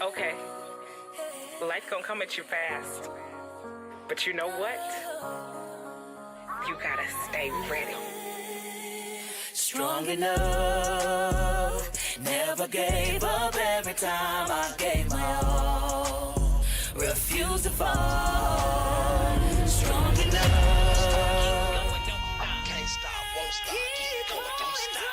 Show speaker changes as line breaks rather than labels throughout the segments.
Okay, life gonna come at you fast. But you know what? You gotta stay ready.
Strong enough, never gave up every time I gave my all. Refuse to fall. Strong enough.
Can't stop, won't stop, keep going, don't stop.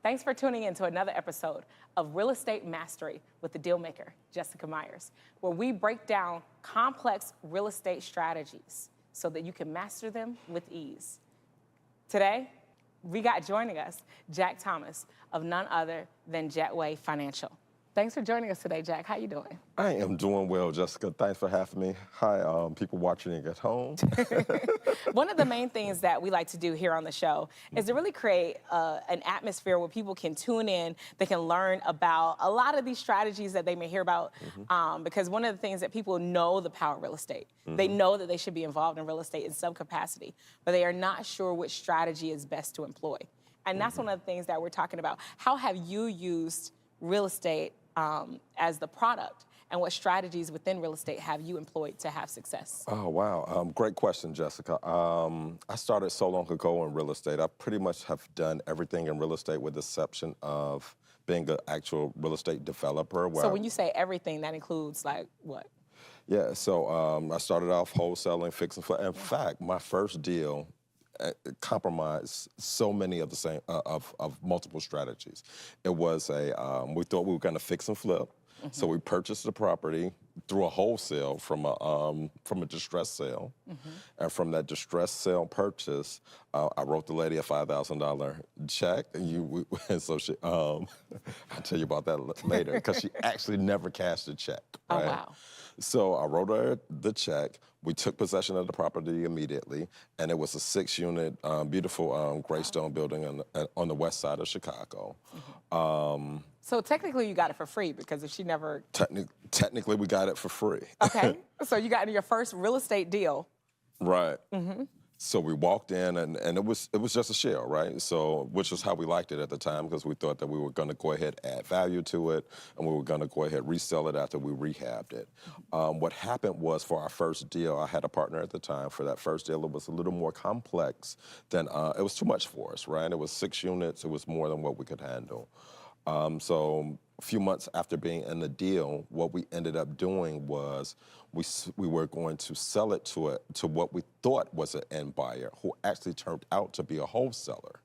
Thanks for tuning in to another episode of Real Estate Mastery with the Dealmaker, Jessica Myers, where we break down complex real estate strategies so that you can master them with ease. Today, we got joining us Jack Thomas of none other than Jetway Financial. Thanks for joining us today, Jack. How you doing?
I am doing well, Jessica. Thanks for having me. Hi, people watching at home.
One of the main things that we like to do here on the show is to really create an atmosphere where people can tune in, they can learn about a lot of these strategies that they may hear about, because one of the things that people know the power of real estate. They know that they should be involved in real estate in some capacity, but they are not sure which strategy is best to employ. And that's one of the things that we're talking about. How have you used real estate as the product, and what strategies within real estate have you employed to have success?
Oh, wow. Great question, Jessica. I started so long ago in real estate. I pretty much have done everything in real estate with the exception of being an actual real estate developer.
So when you say everything, that includes like what?
Yeah, so I started off wholesaling, fixing flip. In fact, my first deal compromised so many of the same of multiple strategies. It was we thought we were going to fix and flip, so we purchased the property through a wholesale from a distressed sale, and from that distressed sale purchase, I wrote the lady a $5,000 check, and so she I'll tell you about that later because she actually never cashed a check. Right?
Oh wow.
So I wrote her the check. We took possession of the property immediately, and it was a 6-unit, beautiful gray stone building on the west side of Chicago.
So technically you got it for free because if she never...
Technically we got it for free.
Okay, so you got into your first real estate deal.
Right. So we walked in, and it was just a shell, right? So, which is how we liked it at the time, because we thought that we were going to go ahead add value to it, and we were going to go ahead resell it after we rehabbed it. What happened was, for our first deal, I had a partner at the time. For that first deal, it was a little more complex than it was too much for us, right? It was 6 units. It was more than what we could handle. So a few months after being in the deal, what we ended up doing was we were going to sell it to what we thought was an end buyer, who actually turned out to be a wholesaler.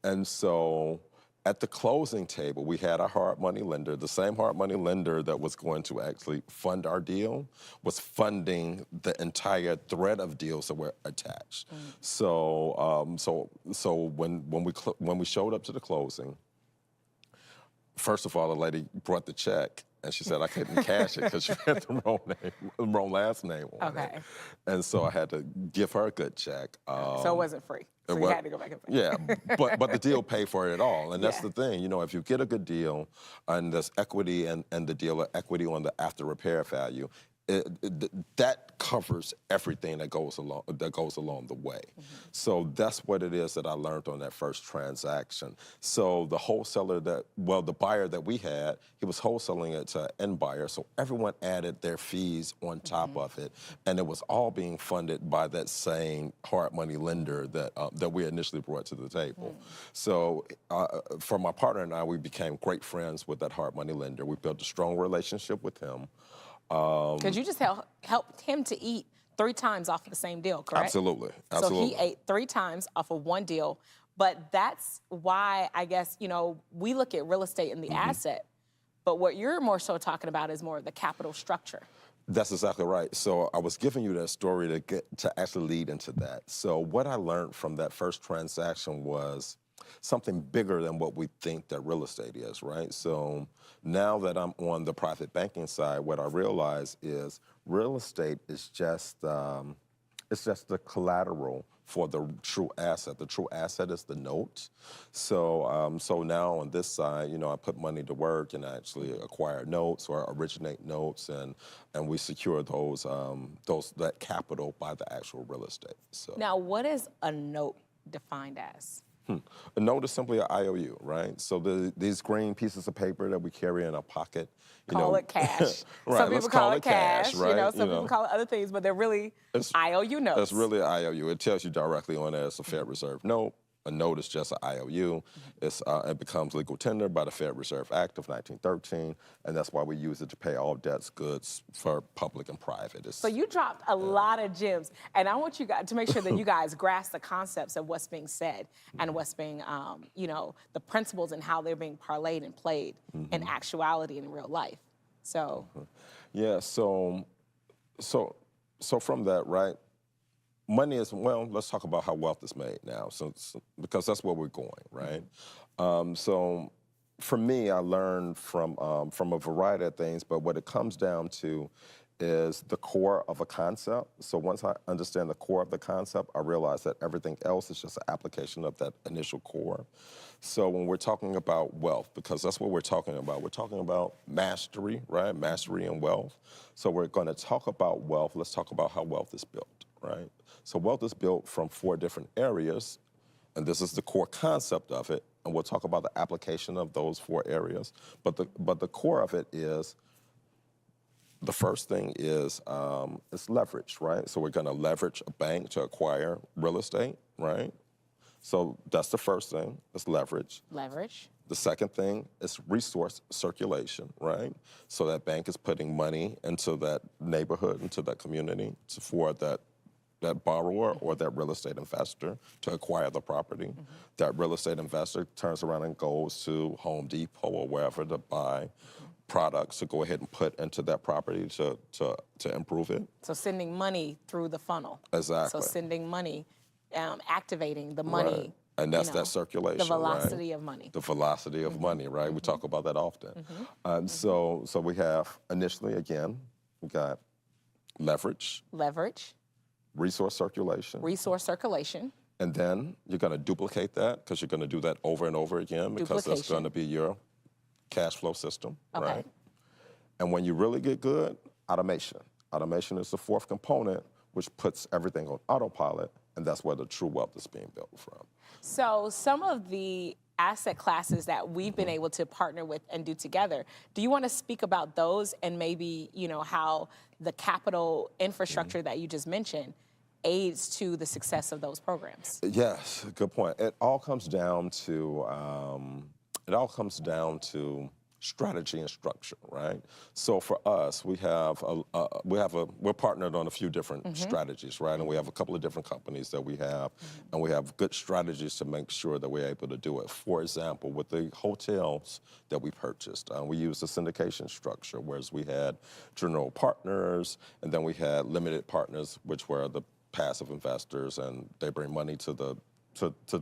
And so at the closing table, we had a hard money lender. The same hard money lender that was going to actually fund our deal was funding the entire thread of deals that were attached. So when we showed up to the closing, first of all, the lady brought the check, and she said I couldn't cash it because she had the wrong last name on it. And so I had to give her a good check.
So it wasn't free. So you had to go back and pay.
Yeah, but the deal paid for it all. And that's the thing, you know, if you get a good deal and there's equity and the deal, or equity on the after repair value, that covers everything that goes along the way. So that's what it is that I learned on that first transaction. So the the buyer that we had, he was wholesaling it to an end buyer, so everyone added their fees on top of it, and it was all being funded by that same hard money lender that we initially brought to the table. So for my partner and I, we became great friends with that hard money lender. We built a strong relationship with him.
Because you just helped him to eat 3 times off of the same deal, correct?
Absolutely.
So he ate 3 times off of one deal. But that's why, I guess, you know, we look at real estate and the asset, but what you're more so talking about is more of the capital structure.
That's exactly right. So I was giving you that story to actually lead into that. So what I learned from that first transaction was something bigger than what we think that real estate is, right? So now that I'm on the private banking side, what I realize is real estate is just the collateral for the true asset. The true asset is the note. So so now on this side, you know, I put money to work and I actually acquire notes or originate notes, and we secure that capital by the actual real estate. So
now, what is a note defined as?
A note is simply an IOU, right? So these green pieces of paper that we carry in our pocket,
Call it cash.
Right,
Some
let's
people call
call
it
it cash,
cash.
right?
Some people call it other things, but they're really IOU notes.
It's really an IOU. It tells you directly on there it's a Fed Reserve note. A note is just an IOU. It becomes legal tender by the Fed Reserve Act of 1913, and that's why we use it to pay all debts, goods for public and private.
So you dropped a lot of gems, and I want you guys to make sure that you guys grasp the concepts of what's being said and what's being, the principles and how they're being parlayed and played in actuality and in real life. So,
yeah. So from that, right? Money is, well, let's talk about how wealth is made now, because that's where we're going, right? So for me, I learned from a variety of things, but what it comes down to is the core of a concept. So once I understand the core of the concept, I realize that everything else is just an application of that initial core. So when we're talking about wealth, because that's what we're talking about mastery, right? Mastery and wealth. So we're going to talk about wealth. Let's talk about how wealth is built, right? So wealth is built from 4 different areas, and this is the core concept of it. And we'll talk about the application of those 4 areas. But the core of it is, the first thing is leverage, right? So we're going to leverage a bank to acquire real estate, right? So that's the first thing, is leverage.
leverage.
The second thing is resource circulation, right? So that bank is putting money into that neighborhood, into that community, for that borrower or that real estate investor to acquire the property. That real estate investor turns around and goes to Home Depot or wherever to buy products to go ahead and put into that property to improve it.
So sending money through the funnel.
Exactly.
So sending money, activating the money.
Right. And that's that circulation,
the velocity
right?
of money.
The velocity of money, right? We talk about that often. So we have, initially, again, we got leverage, resource circulation. And then you're going to duplicate that, because you're going to do that over and over again, because that's going to be your cash flow system, right? And when you really get good, automation. Automation is the 4th component, which puts everything on autopilot, and that's where the true wealth is being built from.
So some of the asset classes that we've been able to partner with and do together, do you want to speak about those and maybe, how the capital infrastructure that you just mentioned aids to the success of those programs?
Yes, good point. It all comes down to strategy and structure, right? So for us, we're partnered on a few different strategies, right? And we have a couple of different companies that we have, and we have good strategies to make sure that we're able to do it. For example, with the hotels that we purchased, we used a syndication structure, whereas we had general partners, and then we had limited partners, which were the passive investors, and they bring money to the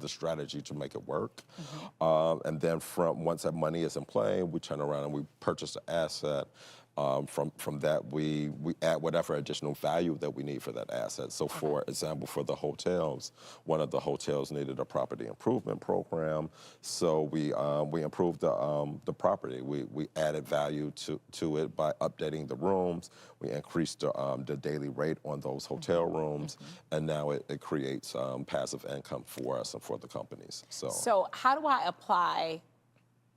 strategy to make it work. And then once that money is in play, we turn around and we purchase the asset. From that, we add whatever additional value that we need for that asset. So for example, for the hotels, one of the hotels needed a property improvement program. So we improved the property. We added value to it by updating the rooms. We increased the daily rate on those hotel rooms. And now it creates passive income for us and for the companies.
So how do I apply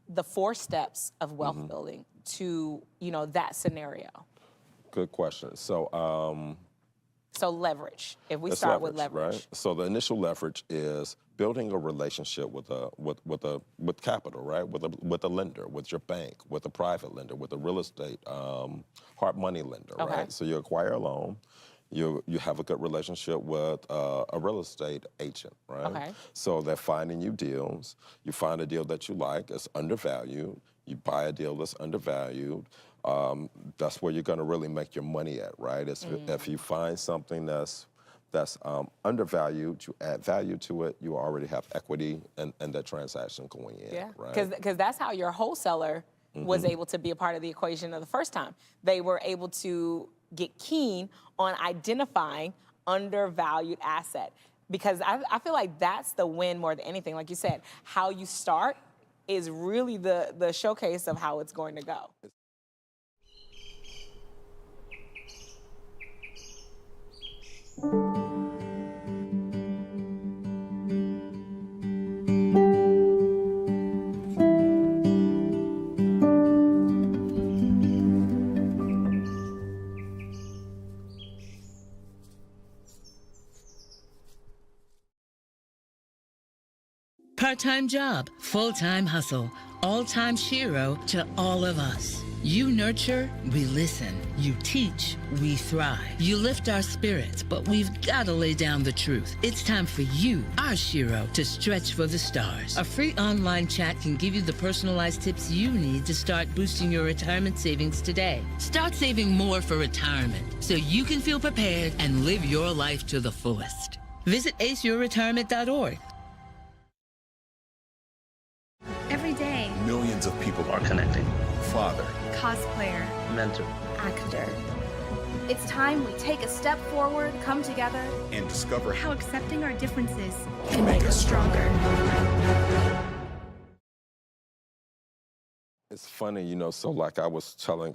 the 4 steps of wealth building to, that scenario?
Good question. So
leverage. If we start with leverage,
right? So the initial leverage is building a relationship with capital, right? With a lender, with your bank, with a private lender, with a real estate hard money lender, right? So you acquire a loan. You have a good relationship with a real estate agent, right? So they're finding you deals. You find a deal that you like, it's undervalued. You buy a deal that's undervalued. That's where you're going to really make your money at, right? If you find something that's undervalued, you add value to it, you already have equity and that transaction going in, right?
Because that's how your wholesaler was able to be a part of the equation of the first time. They were able to get keen on identifying undervalued asset, because I feel like that's the win more than anything. Like you said, how you start is really the showcase of how it's going to go.
Part-time job, full-time hustle, all-time Shiro to all of us. You nurture, we listen. You teach, we thrive. You lift our spirits, but we've got to lay down the truth. It's time for you, our Shiro, to stretch for the stars. A free online chat can give you the personalized tips you need to start boosting your retirement savings today. Start saving more for retirement so you can feel prepared and live your life to the fullest. Visit aceyourretirement.org.
Every day,
Millions of people
Are connecting.
father,
cosplayer,
Mentor.
actor. It's time we take a step forward, come together,
and discover
how accepting our differences
can make us stronger.
It's funny, you know, so like I was telling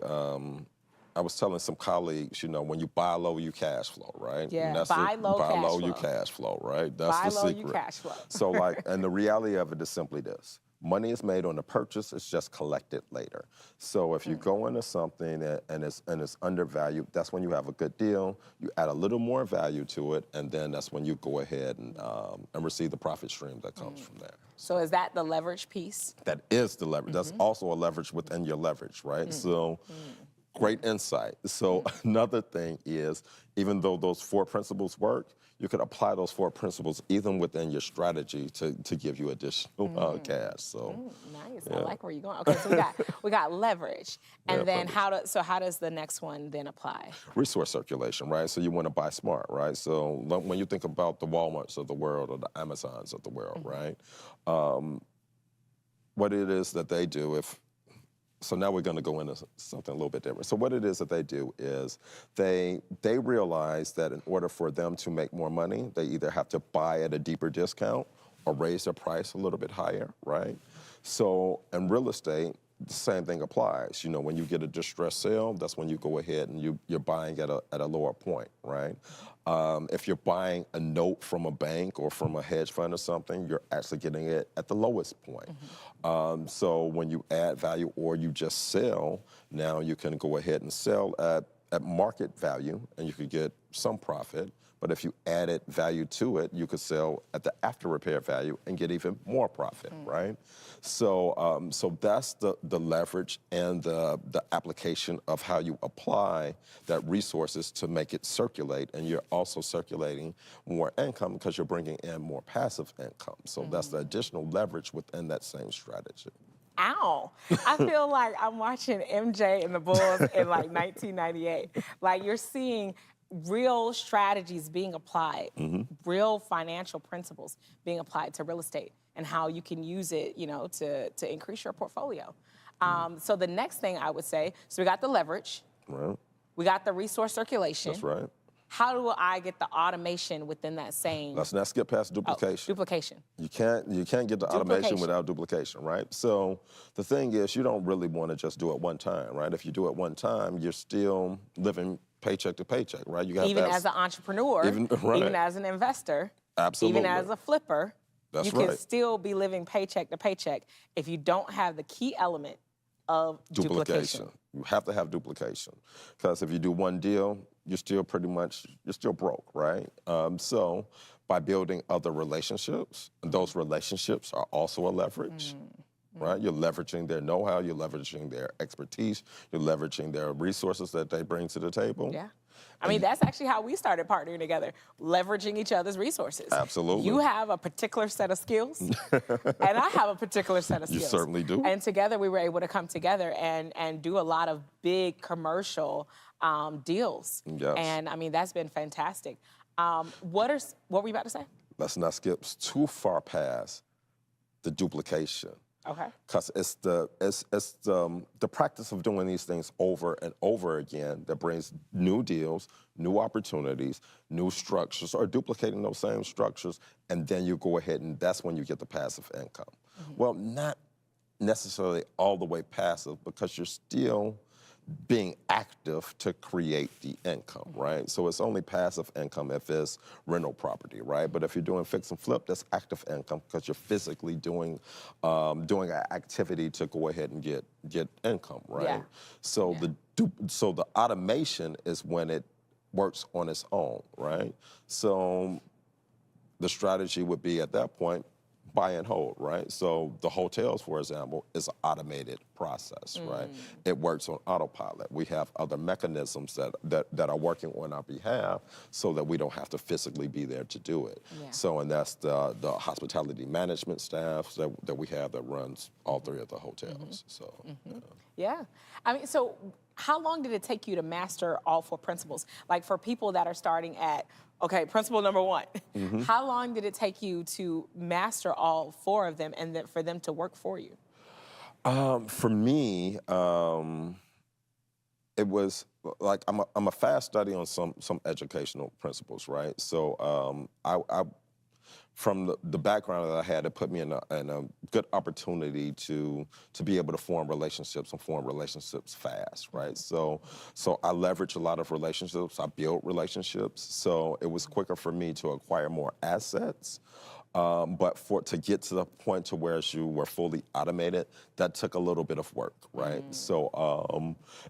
some colleagues, you know, when you buy low, you cash flow, right?
Yeah,
And that's
buy low,
buy
cash
low, you
flow.
cash flow, right? That's
Buy
the
low,
secret.
you cash flow.
So like, and the reality of it is simply this. Money is made on the purchase, it's just collected later. So if you go into something and it's undervalued, that's when you have a good deal, you add a little more value to it, and then that's when you go ahead and receive the profit stream that comes from there.
So is that the leverage piece?
That is the leverage. That's also a leverage within your leverage, right? So great insight. So another thing is, even though those 4 principles work, you could apply those 4 principles even within your strategy to give you additional cash. So
Nice.
Yeah.
I like where you're going. Okay, so we got leverage, and
Yeah,
then
leverage.
how does the next one then apply?
resource circulation, right? So you want to buy smart, right? So when you think about the Walmarts of the world or the Amazons of the world, right? What it is that they do so now we're going to go into something a little bit different. So what it is that they do is they realize that in order for them to make more money, they either have to buy at a deeper discount or raise their price a little bit higher, right? So in real estate, the same thing applies. You know, when you get a distressed sale, that's when you go ahead and you're buying at a lower point, right? If you're buying a note from a bank or from a hedge fund or something, you're actually getting it at the lowest point. So when you add value or you just sell, now you can go ahead and sell at market value and you could get some profit. But if you added value to it, you could sell at the after repair value and get even more profit, right? So so that's the leverage and the application of how you apply that resources to make it circulate. And you're also circulating more income because you're bringing in more passive income. So that's the additional leverage within that same strategy.
Ow. I feel like I'm watching MJ and the Bulls in like 1998. Like you're seeing real strategies being applied, real financial principles being applied to real estate and how you can use it, you know, to increase your portfolio. So the next thing I would say, so we got the leverage,
Right.
we got the resource circulation.
That's right.
How do I get the automation within that same?
Let's not skip past duplication.
Duplication.
You can't get the automation
Duplication.
without duplication, right? So the thing is, you don't really want to just do it one time, right? If you do it one time, you're still living paycheck to paycheck, right? You have
Even
to have,
as an entrepreneur,
right.
even as an investor,
Absolutely.
even as a flipper,
That's
you can
right.
still be living paycheck to paycheck if you don't have the key element of duplication.
You have to have duplication, because if you do one deal, you're still broke, right? So by building other relationships, and those relationships are also a leverage. Right? You're leveraging their know-how, you're leveraging their expertise, you're leveraging their resources that they bring to the table.
Yeah. I mean, that's actually how we started partnering together, leveraging each other's resources.
Absolutely.
You have a particular set of skills, and I have a particular set of
You
skills.
certainly do.
And together we were able to come together and do a lot of big commercial deals.
Yes.
And I mean, that's been fantastic. What were you about to say?
Let's not skip too far past the duplication.
Okay.
Because it's the practice of doing these things over and over again that brings new deals, new opportunities, new structures, or duplicating those same structures, and then you go ahead and that's when you get the passive income. Well, not necessarily all the way passive, because you're still being active to create the income, right? So it's only passive income if it's rental property, right? But if you're doing fix and flip, that's active income because you're physically doing an activity to go ahead and get income, right?
Yeah.
So the automation is when it works on its own, right? So the strategy would be at that point, buy and hold, right? So the hotels, for example, is an automated process, right? It works on autopilot. We have other mechanisms that are working on our behalf so that we don't have to physically be there to do it.
Yeah.
So, and that's the hospitality management staff that we have that runs all three of the hotels. So,
Yeah. I mean, so how long did it take you to master all 4 principles? Like for people that are starting at, okay, principle number 1, how long did it take you to master all 4 of them and then for them to work for you?
For me, it was like I'm a fast study on some educational principles, right? So I from the background that I had, it put me in a good opportunity to be able to form relationships and form relationships fast, right? So I leverage a lot of relationships. I build relationships. So it was quicker for me to acquire more assets. But to get to the point to where you were fully automated, that took a little bit of work, right? So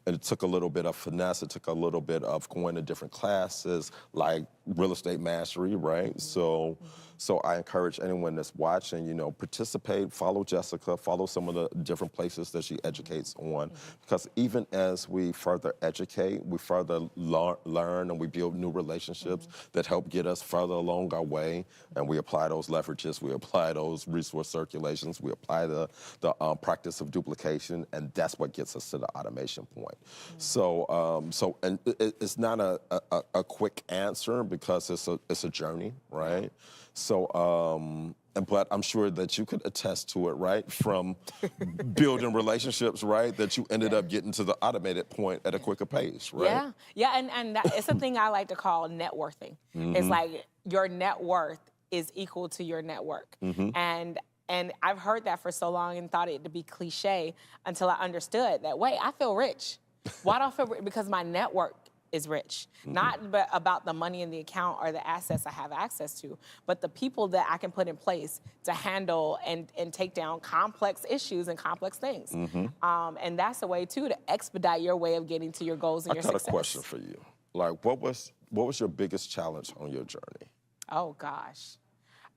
and it took a little bit of finesse. It took a little bit of going to different classes, like real estate mastery, right? So I encourage anyone that's watching, you know, participate, follow Jessica, follow some of the different places that she educates on, because even as we further educate, we further learn and we build new relationships that help get us further along our way, and we apply those leverages, we apply those resource circulations, we apply the practice of duplication, and that's what gets us to the automation point. So and it's not a quick answer because it's a journey, right? So, but I'm sure that you could attest to it, right? From building relationships, right? That you ended up getting to the automated point at a quicker pace, right?
Yeah, and it's a thing I like to call networking. It's like your net worth is equal to your network. And I've heard that for so long and thought it to be cliche until I understood that, wait, I feel rich. Why do I feel rich? Because my network is rich. Not about the money in the account or the assets I have access to, but the people that I can put in place to handle and take down complex issues and complex things. And that's a way, too, to expedite your way of getting to your goals and your success.
I got a question for you. Like, what was your biggest challenge on your journey?
Oh, gosh.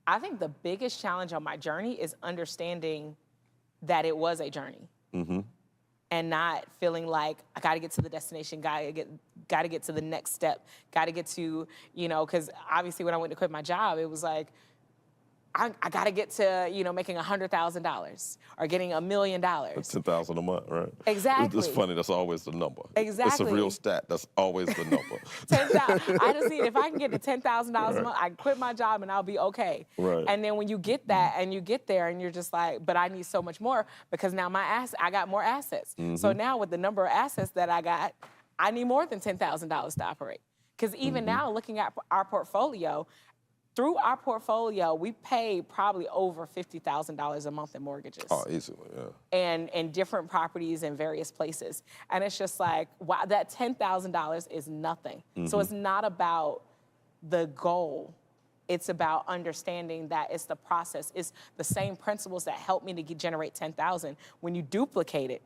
I think the biggest challenge on my journey is understanding that it was a journey. And not feeling like I got to get to the destination, got to get to the next step, got to get to, you know, because obviously when I went to quit my job, it was like, I got to get to, you know, making $100,000 or getting $1 million.
That's $10,000 a month, right?
Exactly.
It's funny. That's always the number.
Exactly.
It's a real stat. That's always the number.
10,000. I just need, if I can get to $10,000 a month, I can quit my job and I'll be okay.
Right.
And then when you get that and you get there and you're just like, but I need so much more because now I got more assets. So now with the number of assets that I got, I need more than $10,000 to operate. Because even now, looking at our portfolio, through our portfolio, we pay probably over $50,000 a month in mortgages.
Oh, easily, yeah.
And different properties in various places. And it's just like, wow, that $10,000 is nothing. So it's not about the goal. It's about understanding that it's the process. It's the same principles that help me to generate 10,000. When you duplicate it,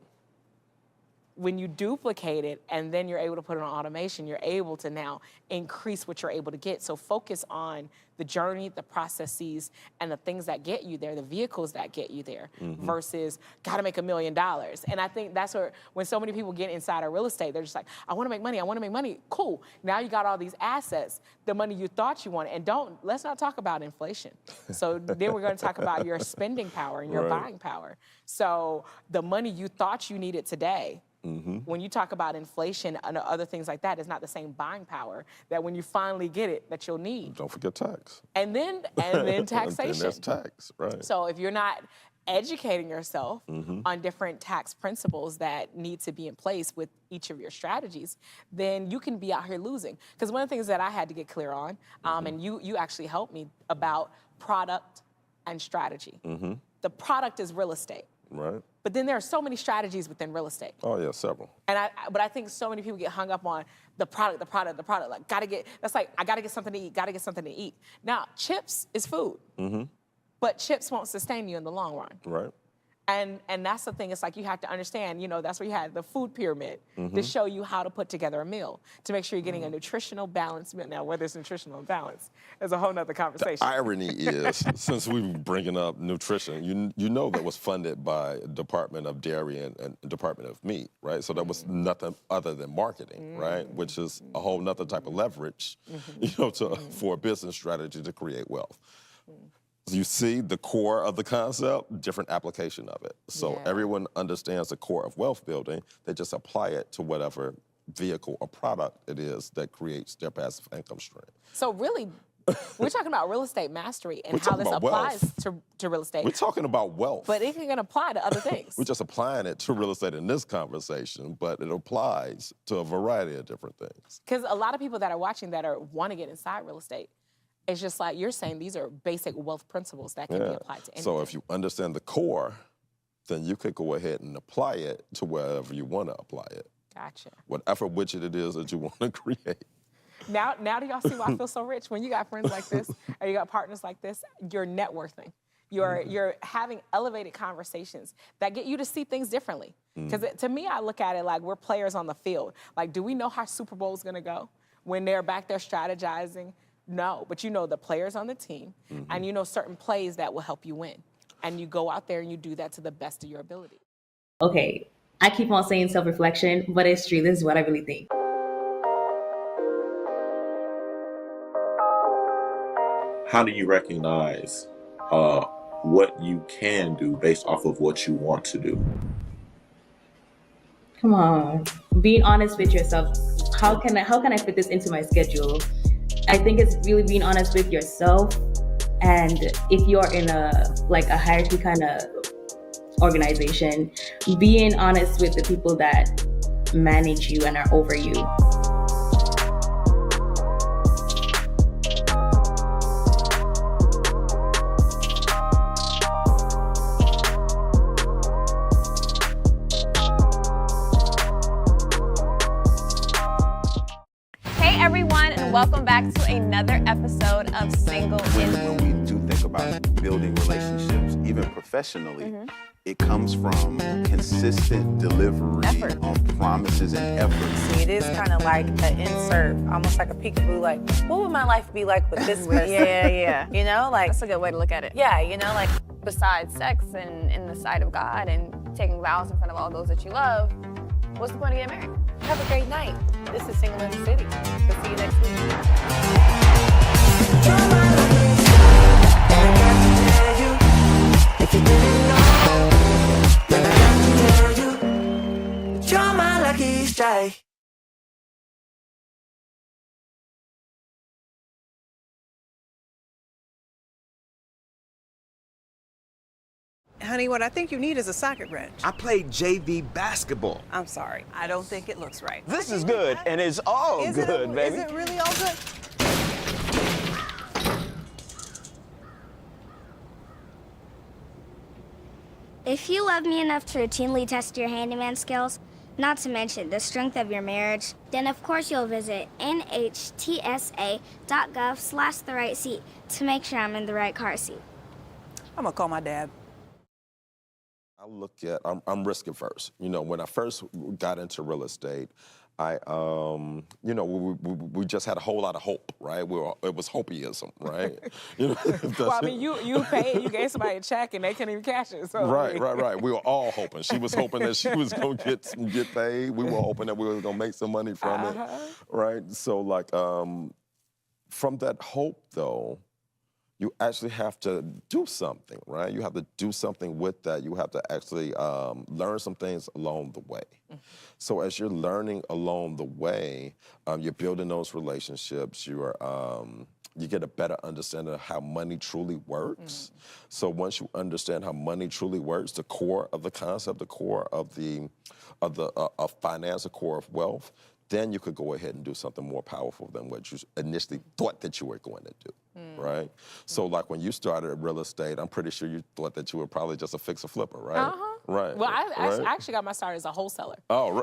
and then you're able to put it on automation, you're able to now increase what you're able to get. So focus on the journey, the processes, and the things that get you there, the vehicles that get you there, versus gotta make $1 million. And I think that's where, when so many people get inside of real estate, they're just like, I wanna make money, Cool. Now you got all these assets, the money you thought you wanted, and let's not talk about inflation. So then we're gonna talk about your spending power and your buying power. So the money you thought you needed today, when you talk about inflation and other things like that, it's not the same buying power that when you finally get it that you'll need.
Don't forget tax.
And then taxation.
And that's tax, right.
So if you're not educating yourself on different tax principles that need to be in place with each of your strategies, then you can be out here losing. Because one of the things that I had to get clear on, and you actually helped me about product and strategy. The product is real estate.
Right.
But then there are so many strategies within real estate.
Oh, yeah, several.
But I think so many people get hung up on the product. Like, that's like, I gotta get something to eat, Now, chips is food. But chips won't sustain you in the long run.
Right.
And that's the thing. It's like you have to understand, you know, that's where you had the food pyramid to show you how to put together a meal, to make sure you're getting a nutritional balance meal. Now, whether it's nutritional balance is a whole nother conversation.
The irony is, since we were bringing up nutrition, you know that was funded by Department of Dairy and Department of Meat, right? So that was nothing other than marketing, right? Which is a whole nother type of leverage, you know, for a business strategy to create wealth. You see the core of the concept, different application of it. So everyone understands the core of wealth building. They just apply it to whatever vehicle or product it is that creates their passive income stream.
So really, we're talking about real estate mastery and how this applies to real estate.
We're talking about wealth.
But it can apply to other things.
We're just applying it to real estate in this conversation, but it applies to a variety of different things.
Because a lot of people that are watching that want to get inside real estate, it's just like you're saying, these are basic wealth principles that can be applied to anything.
So if you understand the core, then you could go ahead and apply it to wherever you want to apply it.
Gotcha.
Whatever widget it is that you want to create.
Now do y'all see why I feel so rich? When you got friends like this, or you got partners like this, you're networking. You're having elevated conversations that get you to see things differently. Because to me, I look at it like we're players on the field. Like, do we know how Super Bowl's gonna go when they're back there strategizing? No, but you know the players on the team, and you know certain plays that will help you win. And you go out there and you do that to the best of your ability.
Okay, I keep on saying self-reflection, but it's true. This is what I really think.
How do you recognize what you can do based off of what you want to do?
Come on, being honest with yourself. How can I fit this into my schedule? I think it's really being honest with yourself. And if you're in a hierarchy kind of organization, being honest with the people that manage you and are over you.
Welcome back to another episode of Single in.
When we do think about building relationships, even professionally, it comes from consistent delivery on promises and effort.
It is kind of like an insert, almost like a peekaboo, like, what would my life be like with this person?
Yeah.
You know, like.
That's a good way to look at it.
Yeah, you know, like.
Besides sex and in the sight of God and taking vows in front of all those that you love, what's the point of getting married?
Have a great night. This is Single in the City. We'll see you next week.
You're my lucky strike.
Honey, what I think you need is a socket wrench.
I played JV basketball.
I'm sorry. I don't think it looks right.
This is good, and it's all good, baby.
Is it really all good?
If you love me enough to routinely test your handyman skills, not to mention the strength of your marriage, then of course you'll visit nhtsa.gov/therightseat to make sure I'm in the right car seat.
I'm gonna call my dad.
I look at, I'm risk averse. You know, when I first got into real estate, you know, we just had a whole lot of hope, right? It was hopeism, right? You know,
well, I mean, you paid, you gave somebody a check and they couldn't even cash it. So.
Right. We were all hoping. She was hoping that she was going to get paid. We were hoping that we were going to make some money from it, right? So, like, from that hope, though, you actually have to do something, right? You have to do something with that. You have to actually learn some things along the way. So as you're learning along the way, you're building those relationships. You get a better understanding of how money truly works. So once you understand how money truly works, the core of the concept, the core of finance, the core of wealth, then you could go ahead and do something more powerful than what you initially thought that you were going to do, right? So like when you started real estate, I'm pretty sure you thought that you were probably just a fixer-flipper, right? Right.
Well, I
right?
actually got my start as a wholesaler.
Oh,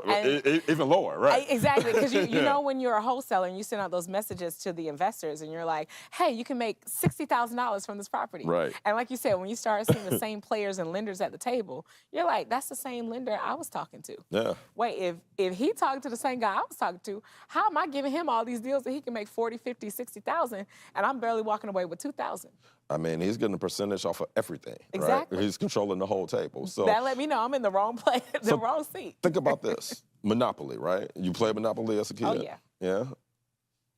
even lower, right?
Exactly, because you know when you're a wholesaler and you send out those messages to the investors and you're like, hey, you can make $60,000 from this property.
Right.
And like you said, when you start seeing the same players and lenders at the table, you're like, that's the same lender I was talking to.
Yeah.
Wait, if he talked to the same guy I was talking to, how am I giving him all these deals that he can make 40, 50, 60,000 and I'm barely walking away with 2,000?
I mean, he's getting a percentage off of everything.
Exactly.
Right? He's controlling the whole table. So
that let me know I'm in the wrong place, the wrong seat.
Think about this. Monopoly, right? You play Monopoly as a kid?
Oh, yeah.
Yeah?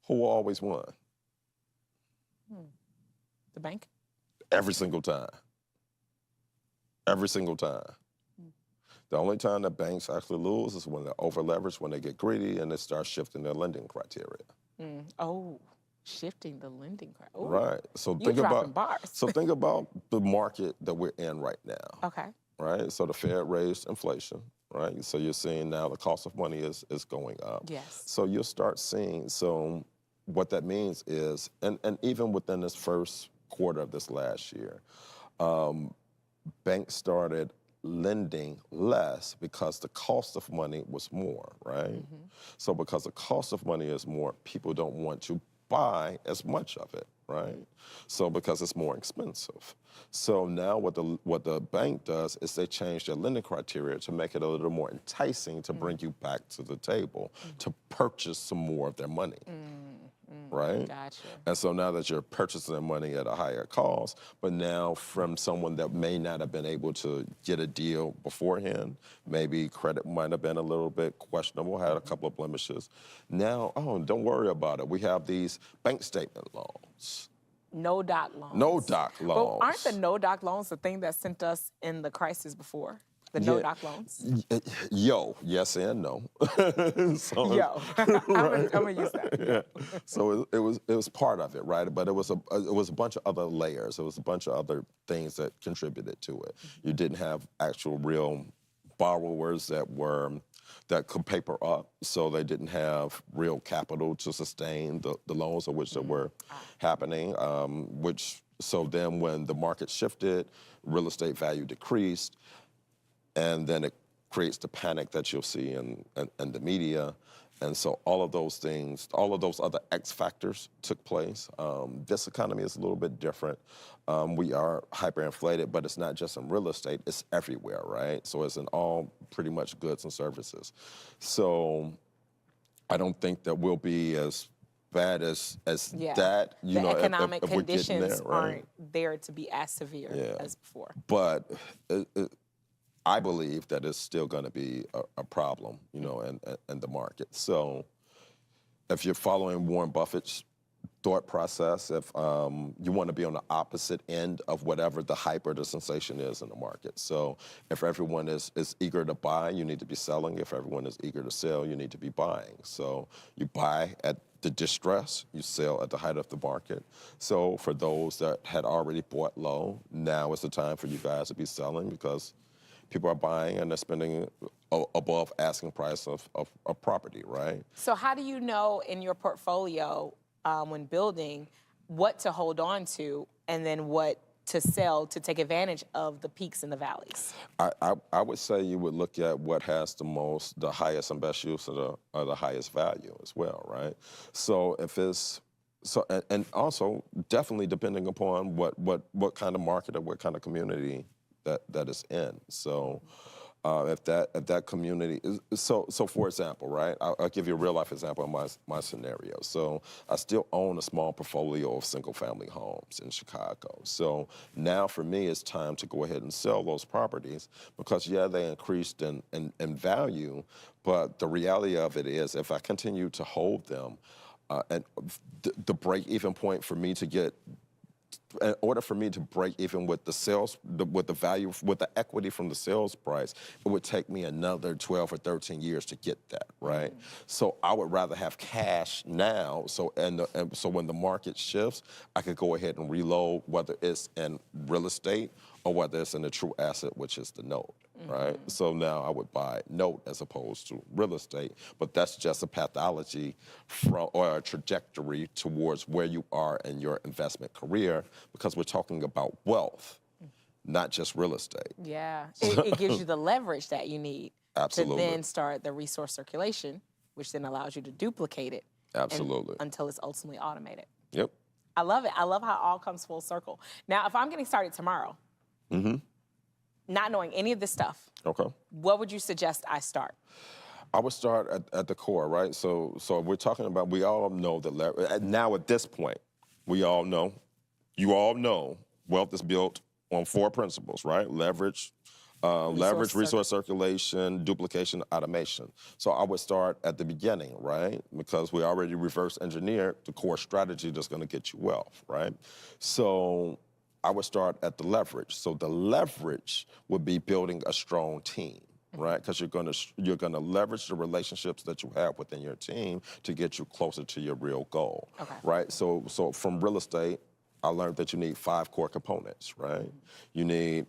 Who always won?
The bank?
Every single time. Every single time. The only time that banks actually lose is when they're over-leveraged, when they get greedy, and they start shifting their lending criteria.
Oh, shifting the lending criteria.
Right. So
You're dropping bars.
So think about the market that we're in right now.
Okay.
Right? So the Fed raised inflation, right? So you're seeing now the cost of money is going up.
Yes.
So you'll start seeing, so what that means is, and even within this first quarter of this last year, banks started lending less because the cost of money was more, right? So because the cost of money is more, people don't want to buy as much of it, right? So because it's more expensive. So now what the bank does is they change their lending criteria to make it a little more enticing to bring you back to the table to purchase some more of their money. Right?
Gotcha.
And so now that you're purchasing their money at a higher cost, but now from someone that may not have been able to get a deal beforehand, maybe credit might have been a little bit questionable, had a couple of blemishes. Now, oh, don't worry about it. We have these bank statement loans.
No-doc loans.
No-doc loans.
But aren't the no-doc loans the thing that sent us in the crisis before? The no-doc loans?
Yo, yes and no. So,
Yo, I'm gonna use that.
Yeah. So it was part of it, right? But it was a bunch of other layers. It was a bunch of other things that contributed to it. You didn't have actual real borrowers that could paper up, so they didn't have real capital to sustain the loans of which that were happening. So then when the market shifted, real estate value decreased. And then it creates the panic that you'll see in the media. And so all of those things, all of those other X factors took place. This economy is a little bit different. We are hyperinflated, but it's not just in real estate, it's everywhere, right? So it's in all pretty much goods and services. So I don't think that we'll be as bad as that. You know,
economic
if
conditions
there, right?
aren't there to be as severe as before.
But I believe that it's still going to be a problem, you know, in the market. So if you're following Warren Buffett's thought process, if you want to be on the opposite end of whatever the hype or the sensation is in the market. So if everyone is eager to buy, you need to be selling. If everyone is eager to sell, you need to be buying. So you buy at the distress, you sell at the height of the market. So for those that had already bought low, now is the time for you guys to be selling because people are buying and they're spending above asking price of property, right?
So how do you know in your portfolio when building what to hold on to and then what to sell to take advantage of the peaks and the valleys?
I would say you would look at what has the highest and best use or the highest value as well, right? So if it's and also definitely depending upon what kind of market or what kind of community that is in. So if that community is, so for example, right, I'll give you a real life example of my scenario. So I still own a small portfolio of single family homes in Chicago. So now for me, it's time to go ahead and sell those properties because they increased in value, but the reality of it is if I continue to hold them, and the break-even point for me to get, in order for me to break even with the sales, with the value, with the equity from the sales price, it would take me another 12 or 13 years to get that, right? So I would rather have cash now, so so when the market shifts, I could go ahead and reload, whether it's in real estate or whether it's in a true asset, which is the note, right? So now I would buy note as opposed to real estate, but that's just a pathology or a trajectory towards where you are in your investment career because we're talking about wealth. not just real estate.
Yeah, it gives you the leverage that you need
Absolutely.
to then start the resource circulation, which then allows you to duplicate it.
Absolutely.
Until it's ultimately automated.
Yep.
I love it. I love how it all comes full circle. Now, if I'm getting started tomorrow, not knowing any of this stuff,
Okay.
what would you suggest I start?
I would start at the core, right? So we're talking about, we all know that now at this point, we all know, you all know, wealth is built on 4 principles, right? Leverage, resource circulation, duplication, automation. So I would start at the beginning, right? Because we already reverse engineered the core strategy that's going to get you wealth, right? So I would start at the leverage. So the leverage would be building a strong team, right? Because you're gonna leverage the relationships that you have within your team to get you closer to your real goal, right? So from real estate, I learned that you need 5 core components, right? You need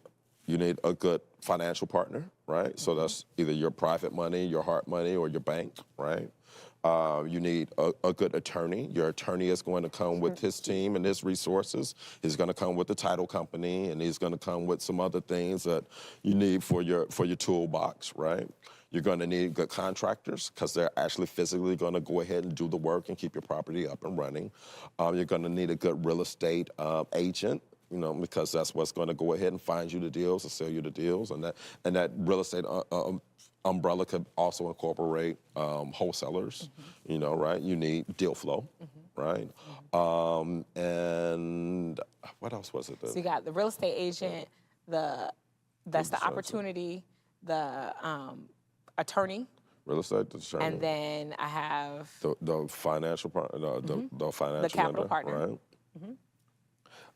a good financial partner, right? So that's either your private money, your hard money, or your bank, right? You need a good attorney. Your attorney is going to come with his team and his resources. He's going to come with the title company, and he's going to come with some other things that you need for your toolbox, right? You're going to need good contractors because they're actually physically going to go ahead and do the work and keep your property up and running. You're going to need a good real estate agent, because that's what's going to go ahead and find you the deals and sell you the deals, and that real estate umbrella could also incorporate wholesalers, right? You need deal flow, right? And what else was it?
So you got the real estate agent, that's the opportunity, the attorney.
Real estate attorney.
And then I have
the financial partner, the financial
the capital
lender,
partner.
right?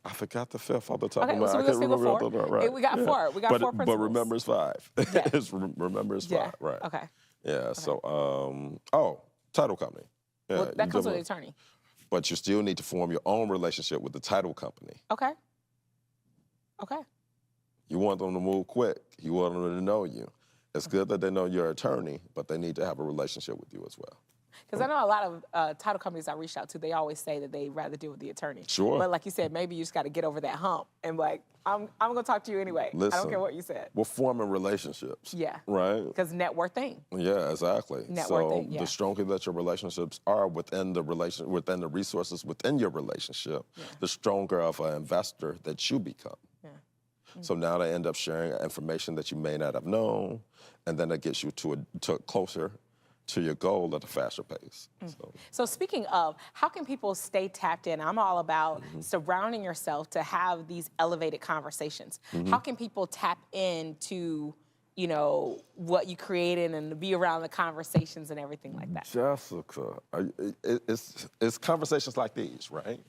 I forgot the 5th off the top of my head.
So
I can't remember off the top. Right.
We got 4. We got 4 principles.
But remember, it's 5.
Yeah.
Remember, it's 5. Right.
Okay.
Yeah. Okay. So, title company. Yeah,
well, that comes with the attorney.
But you still need to form your own relationship with the title company.
Okay. Okay.
You want them to move quick. You want them to know you. It's good that they know your attorney, but they need to have a relationship with you as well.
Because I know a lot of title companies I reached out to, they always say that they'd rather deal with the attorney.
Sure.
But like you said, maybe you just got to get over that hump and I'm going to talk to you anyway.
Listen,
I don't care what you said.
We're forming relationships.
Yeah.
Right?
Because networking.
Yeah, exactly.
Networking,
so the stronger that your relationships are within the resources within your relationship, the stronger of an investor that you become. Yeah. So now they end up sharing information that you may not have known, and then that gets you to closer to your goal at a faster pace.
So speaking of, how can people stay tapped in? I'm all about surrounding yourself to have these elevated conversations. How can people tap into, what you created and to be around the conversations and everything like that?
Jessica, it's conversations like these, right?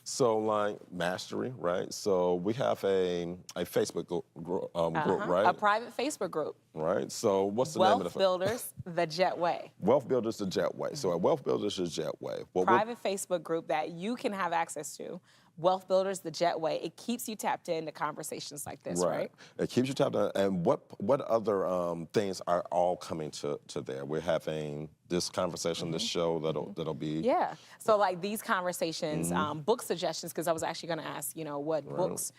So like mastery, right? So we have a Facebook group, right?
A private Facebook group.
Right, so what's the name of the...
Wealth Builders, the Jetway.
Wealth Builders, the Jetway. So at Wealth Builders, the Jetway.
Private Facebook group that you can have access to. Wealth Builders, the Jetway. It keeps you tapped into conversations like this, right?
It keeps you tapped in. And what other things are all coming to there? We're having this conversation, this show that'll be...
Yeah. So like these conversations, book suggestions, because I was actually going to ask, what books,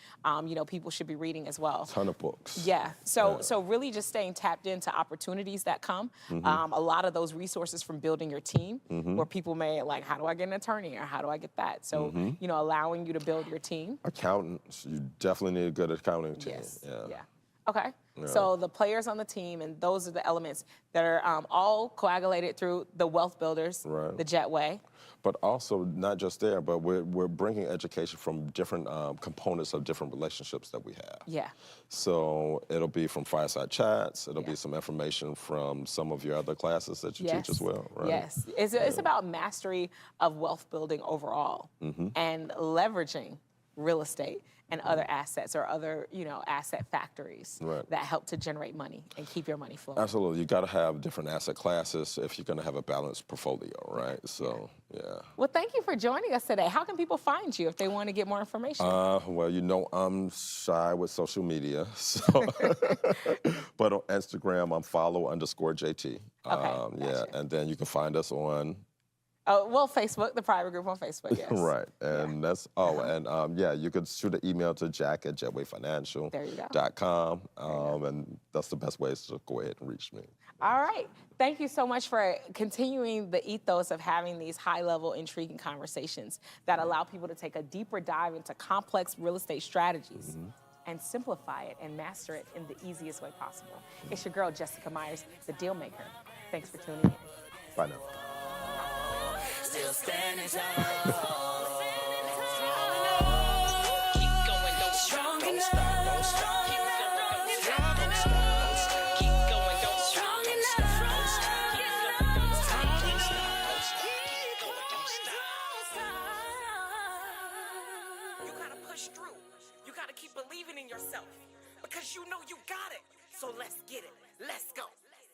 people should be reading as well.
A ton of books.
Yeah. So really just staying tapped into opportunities that come. A lot of those resources from building your team, where people may like, how do I get an attorney or how do I get that? So, allowing you to build your team.
Accountants, you definitely need a good accounting team.
Yes. Yeah. Okay. Yeah. So the players on the team, and those are the elements that are all coagulated through the Wealth Builders, the Jetway.
But also, not just there, but we're bringing education from different components of different relationships that we have.
Yeah.
So it'll be from fireside chats. It'll be some information from some of your other classes that you teach as well, right?
Yes. It's about mastery of wealth building overall and leveraging real estate and other assets or other, asset factories that help to generate money and keep your money flowing.
Absolutely. You got to have different asset classes if you're going to have a balanced portfolio, right? So, yeah. Well,
thank you for joining us today. How can people find you if they want to get more information?
Well, I'm shy with social media. So but on Instagram, I'm follow_JT.
Okay,
Yeah, and then you can find us on
Oh, well, Facebook, the private group on Facebook, yes.
Right, and that's, yeah, you could shoot an email to jack@jetwayfinancial.com, and that's the best way to go ahead and reach me.
All right. Thank you so much for continuing the ethos of having these high-level, intriguing conversations that allow people to take a deeper dive into complex real estate strategies and simplify it and master it in the easiest way possible. It's your girl, Jessica Myers, the Deal Maker. Thanks for tuning in.
Bye now.
Still standing tall. Strong enough. Don't stop. Keep going. Don't stop. Keep going. Don't stop. Don't stop.
You gotta push through. You gotta keep believing in yourself because you know you got it. So let's get it. Let's go.